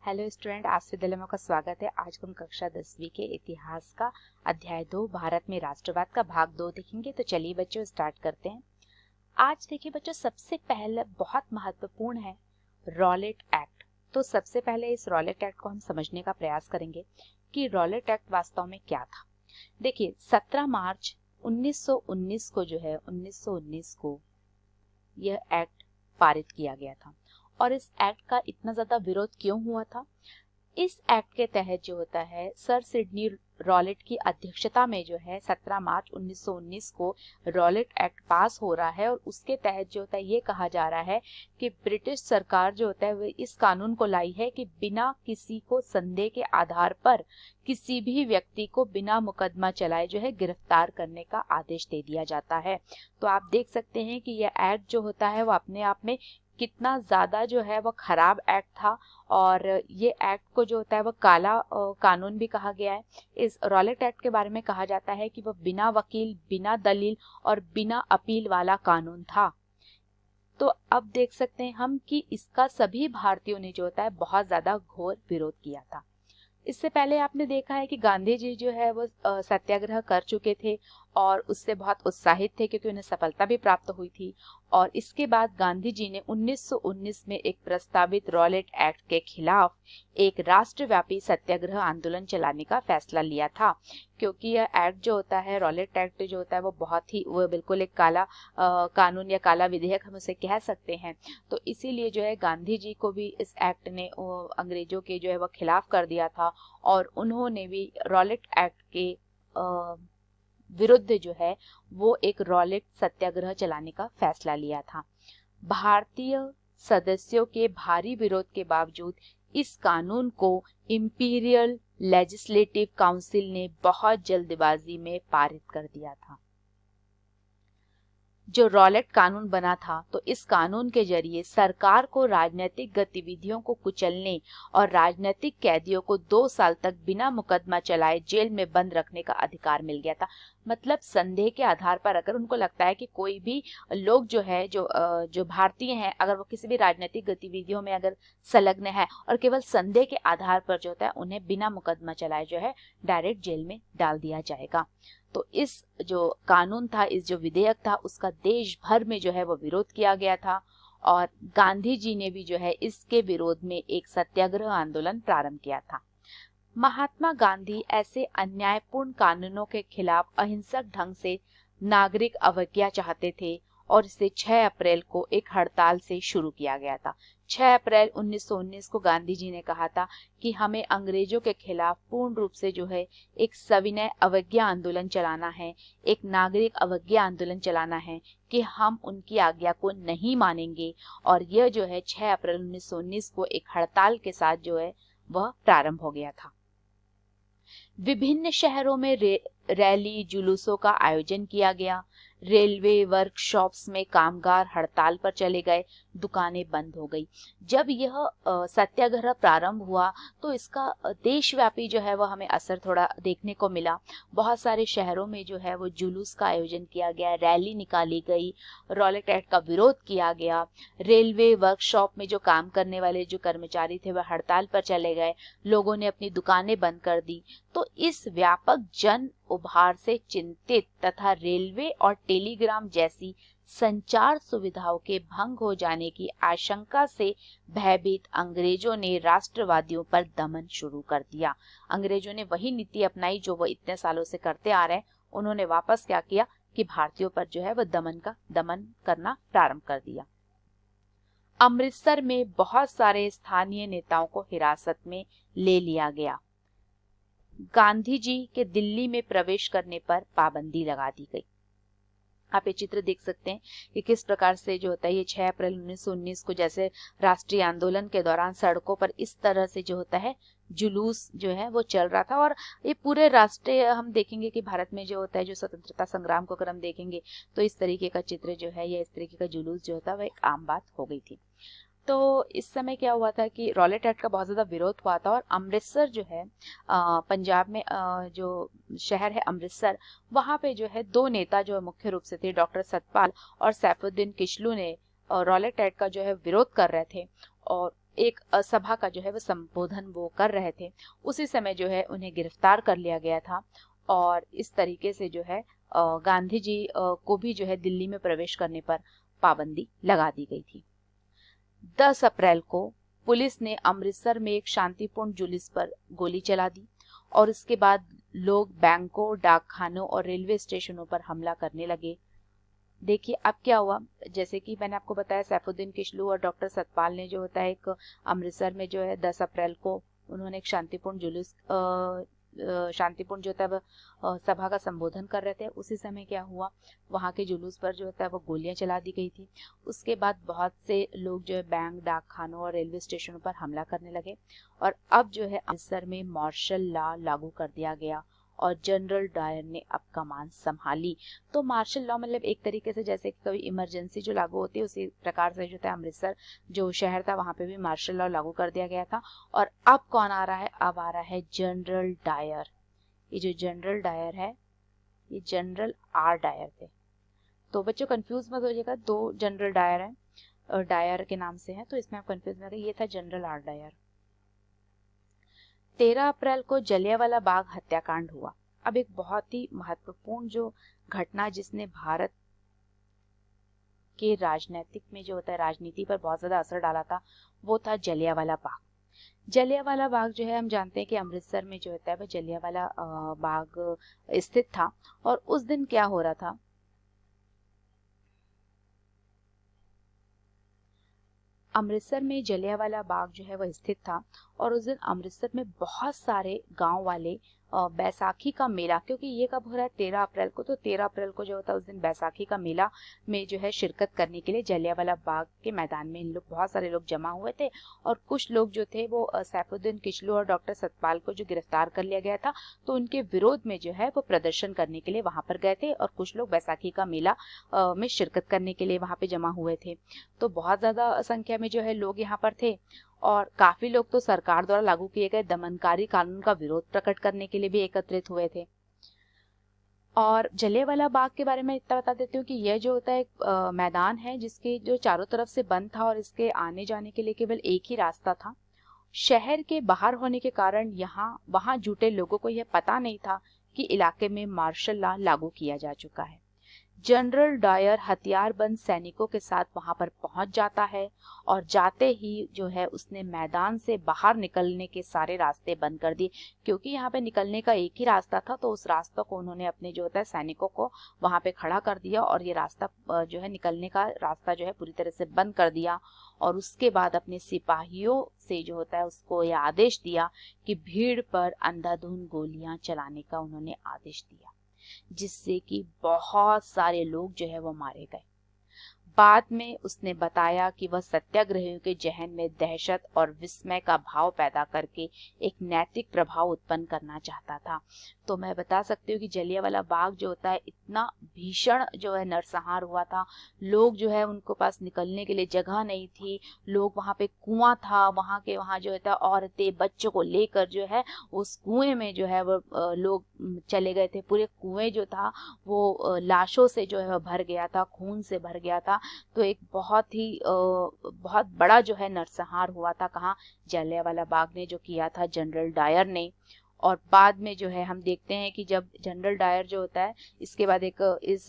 Hello student, आज विद्यालय में आपका स्वागत है। आज हम कक्षा 10वीं के इतिहास का अध्याय 2 भारत में राष्ट्रवाद का भाग 2 देखेंगे। तो चलिए बच्चों स्टार्ट करते हैं। आज देखिए बच्चों, सबसे पहले बहुत महत्वपूर्ण है रॉलेट एक्ट। तो सबसे पहले इस रॉलेट एक्ट को हम समझने का प्रयास करेंगे कि रॉलेट एक्ट वास्तव में क्या था। देखिए 17 मार्च 1919 को जो है 1919 को यह एक्ट पारित किया गया था। और इस एक्ट का इतना ज्यादा विरोध क्यों हुआ था? इस एक्ट के तहत जो होता है सर सिडनी रॉलेट की अध्यक्षता में जो है 17 मार्च 1919 को रॉलेट एक्ट पास हो रहा है। और उसके तहत जो होता है ये कहा जा रहा है कि ब्रिटिश सरकार जो होता है वो इस कानून को लाई है कि बिना किसी को संदेह के आधार पर किसी भी व्यक्ति को बिना मुकदमा चलाए जो है गिरफ्तार करने का आदेश दे दिया जाता है। तो आप देख सकते हैं कि यह एक्ट जो होता है वो अपने आप में कितना ज्यादा जो है वो खराब एक्ट था। और ये एक्ट को जो होता है वो काला कानून भी कहा गया है। इस रॉलेट एक्ट के बारे में कहा जाता है कि वह बिना वकील, बिना दलील और बिना अपील वाला कानून था। तो अब देख सकते हैं हम कि इसका सभी भारतीयों ने जो होता है बहुत ज्यादा घोर विरोध किया था। इससे पहले आपने देखा है कि गांधी जी जो है वो सत्याग्रह कर चुके थे और उससे बहुत उत्साहित थे क्योंकि उन्हें सफलता भी प्राप्त हुई थी। और इसके बाद गांधी जी ने 1919 में एक प्रस्तावित रॉलेट एक्ट के खिलाफ एक राष्ट्रव्यापी सत्याग्रह आंदोलन चलाने का फैसला लिया था। क्योंकि यह एक्ट जो होता है, रॉलेट एक्ट जो होता है वो बिल्कुल एक काला कानून या काला विधेयक हम उसे कह सकते हैं। तो इसीलिए जो है गांधी जी को भी इस एक्ट ने अंग्रेजों के जो है वो खिलाफ कर दिया था। और उन्होंने भी रॉलेट एक्ट के विरुद्ध जो है वो एक रॉलेट सत्याग्रह चलाने का फैसला लिया था। भारतीय सदस्यों के भारी विरोध के बावजूद इस कानून को इंपीरियल लेजिस्लेटिव काउंसिल ने बहुत जल्दबाजी में पारित कर दिया था। जो रॉलेट कानून बना था तो इस कानून के जरिए सरकार को राजनीतिक गतिविधियों को कुचलने और राजनीतिक कैदियों को 2 साल तक बिना मुकदमा चलाए जेल में बंद रखने का अधिकार मिल गया था। मतलब संदेह के आधार पर अगर उनको लगता है कि कोई भी लोग जो है जो भारतीय हैं, अगर वो किसी भी राजनीतिक गतिविधियों में अगर संलग्न है और केवल संदेह के आधार पर जो होता है उन्हें बिना मुकदमा चलाए जो है डायरेक्ट जेल में डाल दिया जाएगा। तो इस जो कानून था, इस जो विधेयक था, उसका देश भर में जो है वो विरोध किया गया था। और गांधी जी ने भी जो है इसके विरोध में एक सत्याग्रह आंदोलन प्रारंभ किया था। महात्मा गांधी ऐसे अन्यायपूर्ण कानूनों के खिलाफ अहिंसक ढंग से नागरिक अवज्ञा चाहते थे और इसे 6 अप्रैल को एक हड़ताल से शुरू किया गया था। 6 अप्रैल 1919 को गांधी जी ने कहा था कि हमें अंग्रेजों के खिलाफ पूर्ण रूप से जो है एक सविनय अवज्ञा आंदोलन चलाना है, एक नागरिक अवज्ञा आंदोलन चलाना है कि हम उनकी आज्ञा को नहीं मानेंगे। और यह जो है 6 अप्रैल 1919 को एक हड़ताल के साथ जो है वह प्रारंभ हो गया था। विभिन्न शहरों में रैली जुलूसों का आयोजन किया गया। रेलवे वर्कशॉप्स में कामगार हड़ताल पर चले गए, दुकानें बंद हो गई। जब यह सत्याग्रह प्रारंभ हुआ तो इसका देशव्यापी जो है वह हमें असर थोड़ा देखने को मिला। बहुत सारे शहरों में जो है वो जुलूस का आयोजन किया गया, रैली निकाली गई, रॉलेट एक्ट का विरोध किया गया। रेलवे वर्कशॉप में जो काम करने वाले जो कर्मचारी थे वह हड़ताल पर चले गए, लोगों ने अपनी दुकानें बंद कर दी। तो इस व्यापक जन उभार से चिंतित तथा रेलवे और टेलीग्राम जैसी संचार सुविधाओं के भंग हो जाने की आशंका से भयभीत अंग्रेजों ने राष्ट्रवादियों पर दमन शुरू कर दिया। अंग्रेजों ने वही नीति अपनाई जो वो इतने सालों से करते आ रहे हैं। उन्होंने वापस क्या किया कि भारतीयों पर जो है वह दमन करना प्रारंभ कर दिया। अमृतसर में बहुत सारे स्थानीय नेताओं को हिरासत में ले लिया गया। गांधी जी के दिल्ली में प्रवेश करने पर पाबंदी लगा दी गई। आप ये चित्र देख सकते हैं कि किस प्रकार से जो होता है ये 6 अप्रैल 1919 को जैसे राष्ट्रीय आंदोलन के दौरान सड़कों पर इस तरह से जो होता है जुलूस जो है वो चल रहा था। और ये पूरे राष्ट्रीय हम देखेंगे कि भारत में जो होता है जो स्वतंत्रता संग्राम को अगर हम देखेंगे तो इस तरीके का चित्र जो है या इस तरीके का जुलूस जो होता है वह एक आम बात हो गई थी। तो इस समय क्या हुआ था कि रॉलेट एक्ट का बहुत ज़्यादा विरोध हुआ था। और अमृतसर जो है पंजाब में जो शहर है अमृतसर, वहाँ पे जो है 2 नेता जो मुख्य रूप से थे, डॉक्टर सतपाल और सैफुद्दीन किचलू ने रॉलेट एक्ट का जो है विरोध कर रहे थे। और एक सभा का जो है वो संबोधन वो कर रहे थे। उसी समय जो है उन्हें गिरफ्तार कर लिया गया था और इस तरीके से जो है गांधी जी को भी जो है दिल्ली में प्रवेश करने पर पाबंदी लगा दी गई थी। 10 अप्रैल को पुलिस ने अमृतसर में एक शांतिपूर्ण जुलूस पर गोली चला दी और इसके बाद लोग बैंकों, डाकखानों और रेलवे स्टेशनों पर हमला करने लगे। देखिए अब क्या हुआ, जैसे कि मैंने आपको बताया सैफुद्दीन किचलू और डॉक्टर सतपाल ने जो होता है एक अमृतसर में जो है 10 अप्रैल को उन्होंने एक शांतिपूर्ण जुलूस शांतिपूर्ण जो होता है सभा का संबोधन कर रहे थे। उसी समय क्या हुआ, वहाँ के जुलूस पर जो होता है वो गोलियां चला दी गई थी। उसके बाद बहुत से लोग जो है बैंक, डाकखानों और रेलवे स्टेशनों पर हमला करने लगे और अब जो है अमृतसर में मार्शल लॉ लागू कर दिया गया और जनरल डायर ने अब कमान संभाली। तो मार्शल लॉ मतलब एक तरीके से जैसे कि कभी इमरजेंसी जो लागू होती है उसी प्रकार से जो था अमृतसर जो शहर था वहां पे भी मार्शल लॉ लागू कर दिया गया था। और अब कौन आ रहा है, अब आ रहा है जनरल डायर। ये जो जनरल डायर है ये जनरल आर डायर थे। तो बच्चों कंफ्यूज मत होइएगा, 2 जनरल डायर हैं और डायर के नाम से है, तो इसमें आप कंफ्यूज मत, ये था जनरल आर डायर। 13 अप्रैल को जलियांवाला बाग हत्याकांड हुआ। अब एक बहुत ही महत्वपूर्ण जो घटना जिसने भारत के राजनीतिक में जो होता है राजनीति पर बहुत ज्यादा असर डाला था वो था जलियांवाला बाग। जलियांवाला बाग जो है हम जानते हैं कि अमृतसर में जो होता है वो जलियांवाला बाग स्थित था। और उस दिन क्या हो रहा था, अमृतसर में जलियांवाला बाग जो है वह स्थित था और उस दिन अमृतसर में बहुत सारे गांव वाले बैसाखी का मेला, क्योंकि ये कब हो रहा है 13 अप्रैल को, तो 13 अप्रैल को जो होता है उस दिन बैसाखी का मेला में जो है शिरकत करने के लिए जलियांवाला बाग के मैदान में इन लोग बहुत सारे लोग जमा हुए थे। और कुछ लोग जो थे वो सैफुद्दीन किचलू और डॉक्टर सतपाल को जो गिरफ्तार कर लिया गया था तो उनके विरोध में जो है वो प्रदर्शन करने के लिए वहां पर गए थे और कुछ लोग बैसाखी का मेला में शिरकत करने के लिए वहां पे जमा हुए थे। तो बहुत ज्यादा संख्या में जो है लोग यहाँ पर थे और काफी लोग तो सरकार द्वारा लागू किए गए दमनकारी कानून का विरोध प्रकट करने के लिए भी एकत्रित हुए थे। और जलियांवाला बाग के बारे में इतना बता देती हूँ कि यह जो होता है एक मैदान है जिसके जो चारों तरफ से बंद था और इसके आने जाने के लिए केवल एक ही रास्ता था। शहर के बाहर होने के कारण यहाँ वहां जुटे लोगों को यह पता नहीं था कि इलाके में मार्शल लॉ लागू किया जा चुका है। जनरल डायर हथियारबंद सैनिकों के साथ वहां पर पहुंच जाता है और जाते ही जो है उसने मैदान से बाहर निकलने के सारे रास्ते बंद कर दिए, क्योंकि यहाँ पे निकलने का एक ही रास्ता था तो उस रास्ते को उन्होंने अपने जो होता है सैनिकों को वहां पे खड़ा कर दिया और ये रास्ता जो है निकलने का रास्ता जो है पूरी तरह से बंद कर दिया। और उसके बाद अपने सिपाहियों से जो होता है उसको यह आदेश दिया कि भीड़ पर अंधाधुंध गोलियां चलाने का उन्होंने आदेश दिया, जिससे कि बहुत सारे लोग जो है वो मारे गए। बाद में उसने बताया कि वह सत्याग्रहियों के जहन में दहशत और विस्मय का भाव पैदा करके एक नैतिक प्रभाव उत्पन्न करना चाहता था। तो मैं बता सकती हूँ कि जलियांवाला बाग जो होता है इतना भीषण जो है नरसंहार हुआ था। लोग जो है उनको पास निकलने के लिए जगह नहीं थी, लोग वहां पे कुआं था, वहां जो होता है औरतें बच्चों को लेकर जो है उस कुएं में जो है वो लोग चले गए थे। पूरे कुएं जो था वो लाशों से जो है वह भर गया था, खून से भर गया था। तो एक बहुत बड़ा जो है नरसंहार हुआ था, कहाँ, जलियांवाला बाग ने जो किया था जनरल डायर ने। और बाद में जो है हम देखते हैं कि जब जनरल डायर जो होता है इसके बाद एक इस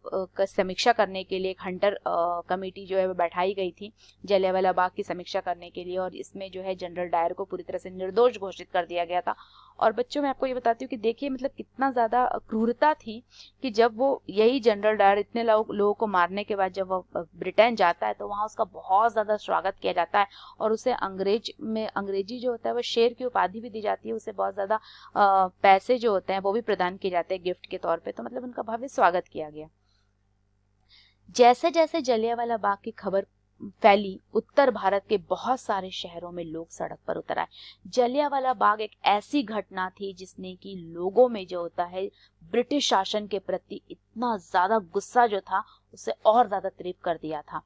का समीक्षा करने के लिए एक हंटर कमेटी जो है वो बैठाई गई थी जलियांवाला बाग की समीक्षा करने के लिए और इसमें जो है जनरल डायर को पूरी तरह से निर्दोष घोषित कर दिया गया था। और बच्चों मैं आपको ये बताती हूँ कि देखिए मतलब कितना ज्यादा क्रूरता थी कि जब वो यही जनरल डायर इतने लोगों को मारने के बाद जब वो ब्रिटेन जाता है तो वहाँ उसका बहुत ज्यादा स्वागत किया जाता है और उसे अंग्रेजी जो होता है वो शेर की उपाधि भी दी जाती है, उसे बहुत ज्यादा पैसे जो होते हैं वो भी प्रदान किए जाते हैं गिफ्ट के तौर पे। तो मतलब उनका भव्य स्वागत किया गया। जैसे जैसे जलियांवाला बाग की खबर फैली उत्तर भारत के बहुत सारे शहरों में लोग सड़क पर उतर आए। जलियांवाला बाग एक ऐसी घटना थी जिसने कि लोगों में जो होता है ब्रिटिश शासन के प्रति इतना ज्यादा गुस्सा जो था उसे और ज्यादा तीव्र कर दिया था।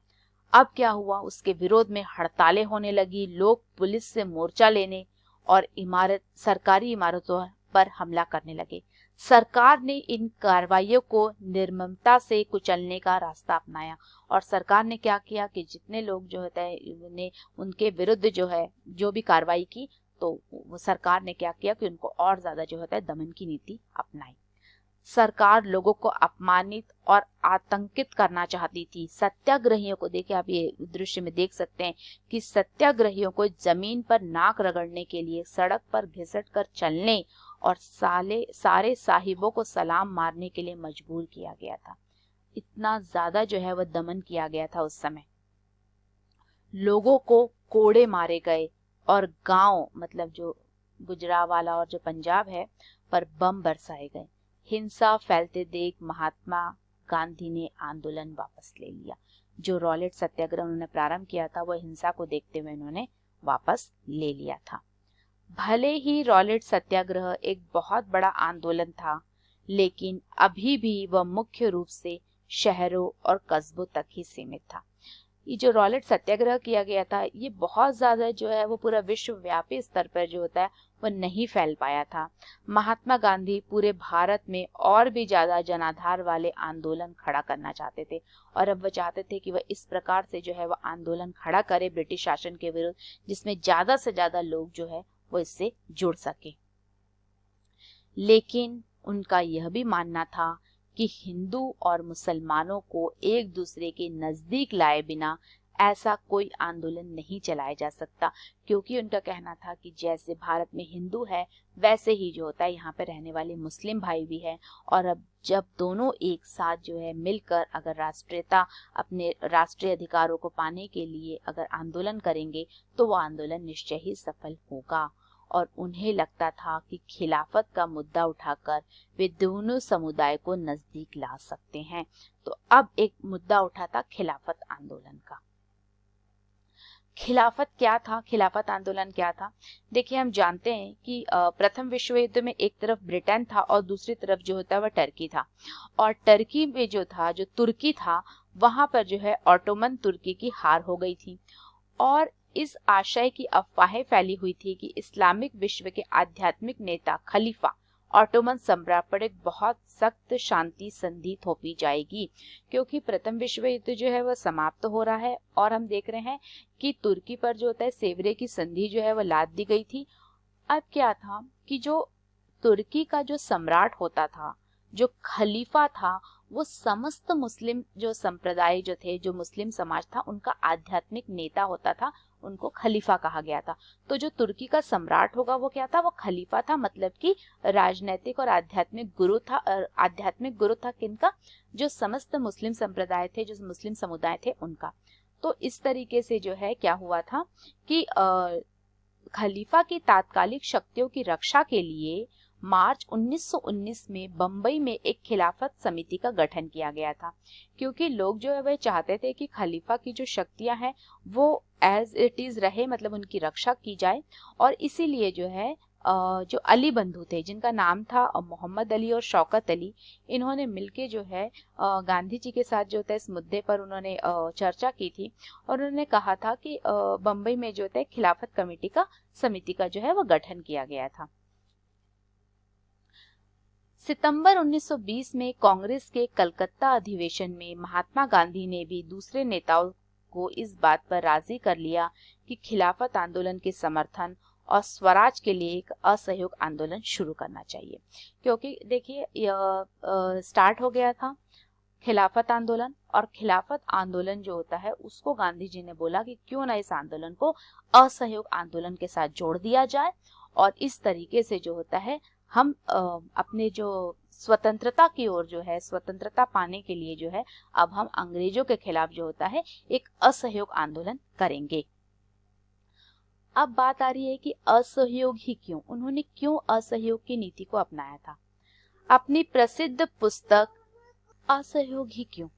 अब क्या हुआ, उसके विरोध में हड़तालें होने लगी, लोग पुलिस से मोर्चा लेने और सरकारी इमारतों पर हमला करने लगे। सरकार ने इन कार्रवाइयों को निर्ममता से कुचलने का रास्ता अपनाया और सरकार ने क्या किया कि जितने लोग जो होता है ने उनके विरुद्ध जो है जो भी कार्रवाई की, तो वो सरकार ने क्या किया कि उनको और ज्यादा जो होता है दमन की नीति अपनाई। सरकार लोगों को अपमानित और आतंकित करना चाहती थी। सत्याग्रहियों को देखिए, आप ये दृश्य में देख सकते हैं कि सत्याग्रहियों को जमीन पर नाक रगड़ने के लिए सड़क पर घिसट कर चलने और सारे साहिबों को सलाम मारने के लिए मजबूर किया गया था। इतना ज्यादा जो है वह दमन किया गया था उस समय। लोगों को कोड़े मारे गए और गांव मतलब जो गुजरावाला और जो पंजाब है पर बम बरसाए गए। हिंसा फैलते देख महात्मा गांधी ने आंदोलन वापस ले लिया। जो रॉलेट सत्याग्रह उन्होंने प्रारंभ किया था वह हिंसा को देखते हुए उन्होंने वापस ले लिया था। भले ही रॉलेट सत्याग्रह एक बहुत बड़ा आंदोलन था, लेकिन अभी भी वह मुख्य रूप से शहरों और कस्बों तक ही सीमित था। ये जो रॉलेट सत्याग्रह किया गया था ये बहुत ज्यादा जो है वो पूरा विश्वव्यापी स्तर पर जो होता है वह नहीं फैल पाया था। महात्मा गांधी पूरे भारत में और भी ज्यादा जनाधार वाले आंदोलन खड़ा करना चाहते थे और अब वह चाहते थे कि वह इस प्रकार से जो है वह आंदोलन खड़ा करे ब्रिटिश शासन के विरुद्ध, जिसमें ज्यादा से ज्यादा लोग जो है वो इससे जुड़ सके। लेकिन उनका यह भी मानना था कि हिंदू और मुसलमानों को एक दूसरे के नजदीक लाए बिना ऐसा कोई आंदोलन नहीं चलाया जा सकता, क्योंकि उनका कहना था कि जैसे भारत में हिंदू है वैसे ही जो होता है यहाँ पे रहने वाले मुस्लिम भाई भी है, और अब जब दोनों एक साथ जो है मिलकर अगर राष्ट्रीयता अपने राष्ट्रीय अधिकारों को पाने के लिए अगर आंदोलन करेंगे तो वो आंदोलन निश्चय ही सफल होगा। और उन्हें लगता था कि खिलाफत का मुद्दा उठाकर वे दोनों समुदाय को नजदीक ला सकते हैं। तो अब एक मुद्दा उठा था खिलाफत आंदोलन का। खिलाफत क्या था, खिलाफत आंदोलन क्या था? देखिए, हम जानते हैं कि प्रथम विश्व युद्ध में एक तरफ ब्रिटेन था और दूसरी तरफ जो होता है वह टर्की था। और टर्की में जो था, जो तुर्की था, वहां पर जो है ऑटोमन तुर्की की हार हो गई थी और इस आशय की अफवाहें फैली हुई थी कि इस्लामिक विश्व के आध्यात्मिक नेता खलीफा ऑटोमन सम्राट पर एक बहुत सख्त शांति संधि थोपी जाएगी, क्योंकि प्रथम विश्व युद्ध जो है वह समाप्त हो रहा है और हम देख रहे हैं कि तुर्की पर जो होता है सेवरे की संधि जो है वह लाद दी गई थी। अब क्या था कि जो तुर्की का जो सम्राट होता था, जो खलीफा था, वो समस्त मुस्लिम जो संप्रदाय जो थे, जो मुस्लिम समाज था, उनका आध्यात्मिक नेता होता था, उनको खलीफा कहा गया था। तो जो तुर्की का सम्राट होगा वो क्या था, वो खलीफा था, मतलब कि राजनैतिक और आध्यात्मिक गुरु था। आध्यात्मिक गुरु था किनका? जो समस्त मुस्लिम संप्रदाय थे, जो मुस्लिम समुदाय थे उनका। तो इस तरीके से जो है क्या हुआ था कि खलीफा की तात्कालिक शक्तियों की रक्षा के लिए मार्च 1919 में बंबई में एक खिलाफत समिति का गठन किया गया था, क्योंकि लोग जो है वह चाहते थे कि खलीफा की जो शक्तियां हैं वो एज इट इज रहे, मतलब उनकी रक्षा की जाए। और इसीलिए जो है जो अली बंधु थे, जिनका नाम था मोहम्मद अली और शौकत अली, इन्होंने मिलके जो है गांधी जी के साथ जो था इस मुद्दे पर उन्होंने चर्चा की थी और उन्होंने कहा था कि बंबई में जो है खिलाफत कमेटी का समिति का जो है वो गठन किया गया था। सितंबर 1920 में कांग्रेस के कलकत्ता अधिवेशन में महात्मा गांधी ने भी दूसरे नेताओं को इस बात पर राजी कर लिया कि खिलाफत आंदोलन के समर्थन और स्वराज के लिए एक असहयोग आंदोलन शुरू करना चाहिए। क्योंकि देखिए यह स्टार्ट हो गया था खिलाफत आंदोलन, और खिलाफत आंदोलन जो होता है उसको गांधी जी ने बोला कि क्यों ना इस आंदोलन को असहयोग आंदोलन के साथ जोड़ दिया जाए और इस तरीके से जो होता है हम अपने जो स्वतंत्रता की ओर जो है, स्वतंत्रता पाने के लिए जो है अब हम अंग्रेजों के खिलाफ जो होता है एक असहयोग आंदोलन करेंगे। अब बात आ रही है कि असहयोग ही क्यों, उन्होंने क्यों असहयोग की नीति को अपनाया था? अपनी प्रसिद्ध पुस्तक असहयोग ही क्यों,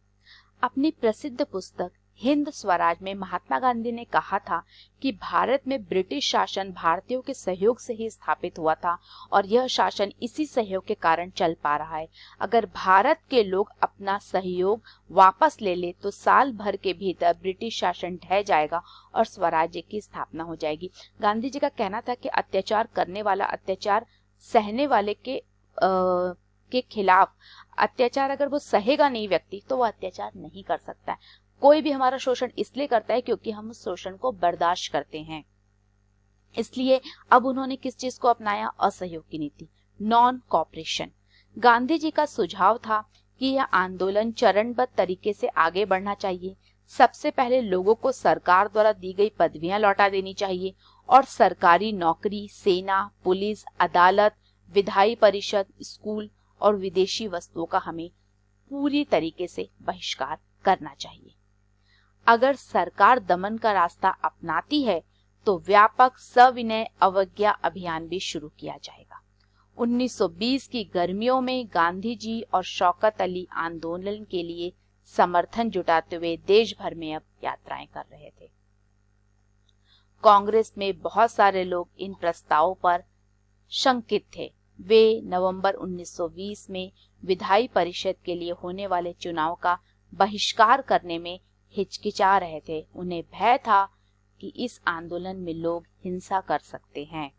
अपनी प्रसिद्ध पुस्तक हिंद स्वराज में महात्मा गांधी ने कहा था कि भारत में ब्रिटिश शासन भारतीयों के सहयोग से ही स्थापित हुआ था और यह शासन इसी सहयोग के कारण चल पा रहा है। अगर भारत के लोग अपना सहयोग वापस ले ले तो साल भर के भीतर ब्रिटिश शासन ढह जाएगा और स्वराज्य की स्थापना हो जाएगी। गांधी जी का कहना था कि अत्याचार करने वाला अत्याचार सहने वाले के के खिलाफ अत्याचार अगर वो सहेगा नहीं व्यक्ति, तो वो अत्याचार नहीं कर सकता है। कोई भी हमारा शोषण इसलिए करता है क्योंकि हम उस शोषण को बर्दाश्त करते हैं। इसलिए अब उन्होंने किस चीज को अपनाया? असहयोग की नीति, नॉन कॉपरेशन। गांधी जी का सुझाव था कि यह आंदोलन चरणबद्ध तरीके से आगे बढ़ना चाहिए। सबसे पहले लोगों को सरकार द्वारा दी गई पदवियां लौटा देनी चाहिए और सरकारी नौकरी, सेना, पुलिस, अदालत, विधायी परिषद, स्कूल और विदेशी वस्तुओं का हमें पूरी तरीके से बहिष्कार करना चाहिए। अगर सरकार दमन का रास्ता अपनाती है तो व्यापक सविनय अवज्ञा अभियान भी शुरू किया जाएगा। 1920 की गर्मियों में गांधी जी और शौकत अली आंदोलन के लिए समर्थन जुटाते हुए देश भर में अब यात्राएं कर रहे थे। कांग्रेस में बहुत सारे लोग इन प्रस्तावों पर शंकित थे। वे नवंबर 1920 में विधायी परिषद के लिए होने वाले चुनाव का बहिष्कार करने में हिचकिचा रहे थे। उन्हें भय था कि इस आंदोलन में लोग हिंसा कर सकते हैं।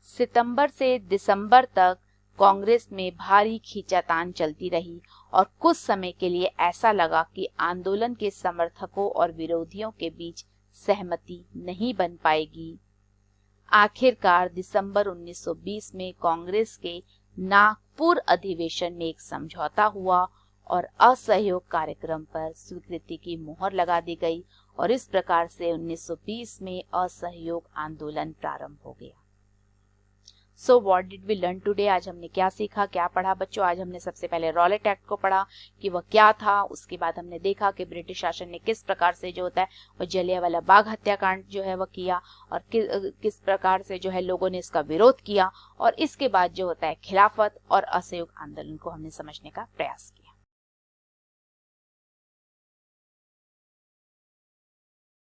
सितंबर से दिसंबर तक कांग्रेस में भारी खींचातान चलती रही और कुछ समय के लिए ऐसा लगा कि आंदोलन के समर्थकों और विरोधियों के बीच सहमति नहीं बन पाएगी। आखिरकार दिसंबर 1920 में कांग्रेस के नागपुर अधिवेशन में एक समझौता हुआ और असहयोग कार्यक्रम पर स्वीकृति की मोहर लगा दी गई और इस प्रकार से 1920 में असहयोग आंदोलन प्रारंभ हो गया। So what did we learn today? आज हमने क्या सीखा, क्या पढ़ा बच्चों? आज हमने सबसे पहले रॉलेट एक्ट को पढ़ा कि वह क्या था। उसके बाद हमने देखा कि ब्रिटिश शासन ने किस प्रकार से जो होता है वह जलियांवाला बाग हत्याकांड जो है वह किया और किस प्रकार से जो है लोगों ने इसका विरोध किया और इसके बाद जो होता है खिलाफत और असहयोग आंदोलन को हमने समझने का प्रयास किया।